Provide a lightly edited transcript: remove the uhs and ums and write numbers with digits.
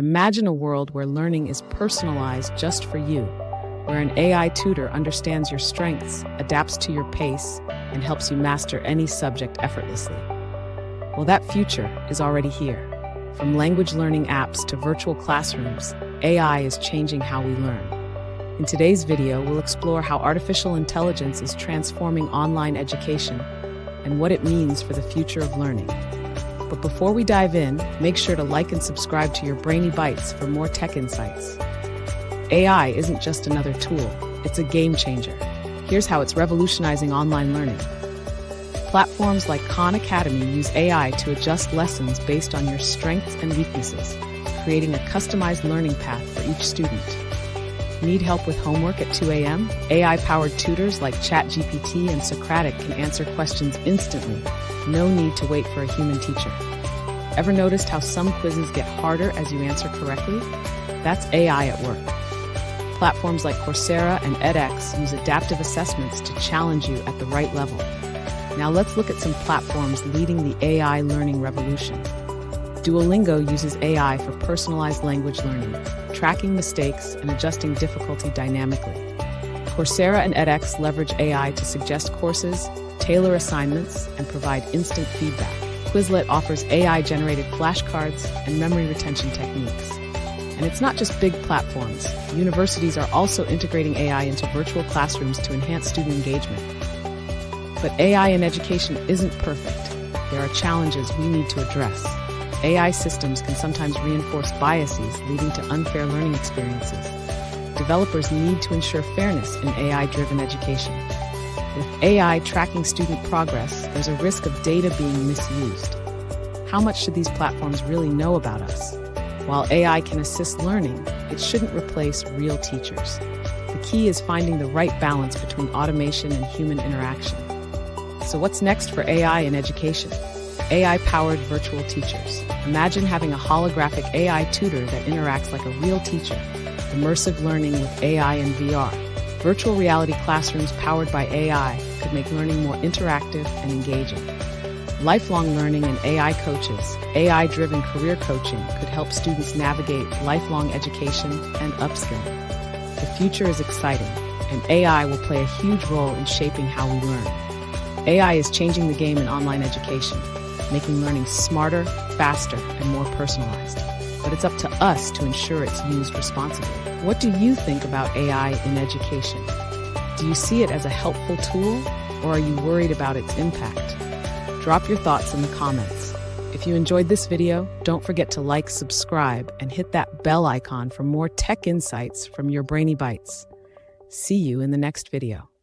Imagine a world where learning is personalized just for you, where an AI tutor understands your strengths, adapts to your pace, and helps you master any subject effortlessly. Well, that future is already here. From language learning apps to virtual classrooms, AI is changing how we learn. In today's video, we'll explore how artificial intelligence is transforming online education and what it means for the future of learning. But before we dive in, make sure to like and subscribe to your Brainy Bites for more tech insights. AI isn't just another tool, it's a game changer. Here's how it's revolutionizing online learning. Platforms like Khan Academy use AI to adjust lessons based on your strengths and weaknesses, creating a customized learning path for each student. Need help with homework at 2 a.m.? AI-powered tutors like ChatGPT and Socratic can answer questions instantly. No need to wait for a human teacher. Ever noticed how some quizzes get harder as you answer correctly? That's AI at work. Platforms like Coursera and edX use adaptive assessments to challenge you at the right level. Now let's look at some platforms leading the AI learning revolution. Duolingo uses AI for personalized language learning, tracking mistakes and adjusting difficulty dynamically. Coursera and edX leverage AI to suggest courses, tailor assignments, and provide instant feedback. Quizlet offers AI-generated flashcards and memory retention techniques. And it's not just big platforms. Universities are also integrating AI into virtual classrooms to enhance student engagement. But AI in education isn't perfect. There are challenges we need to address. AI systems can sometimes reinforce biases, leading to unfair learning experiences. Developers need to ensure fairness in AI-driven education. With AI tracking student progress, there's a risk of data being misused. How much should these platforms really know about us? While AI can assist learning, it shouldn't replace real teachers. The key is finding the right balance between automation and human interaction. So what's next for AI in education? AI-powered virtual teachers. Imagine having a holographic AI tutor that interacts like a real teacher. Immersive learning with AI and VR. Virtual reality classrooms powered by AI could make learning more interactive and engaging. Lifelong learning and AI coaches. AI-driven career coaching could help students navigate lifelong education and upskilling. The future is exciting, and AI will play a huge role in shaping how we learn. AI is changing the game in online education, making learning smarter, faster, and more personalized. But it's up to us to ensure it's used responsibly. What do you think about AI in education? Do you see it as a helpful tool, or are you worried about its impact? Drop your thoughts in the comments. If you enjoyed this video, don't forget to like, subscribe, and hit that bell icon for more tech insights from your Brainy Bites. See you in the next video.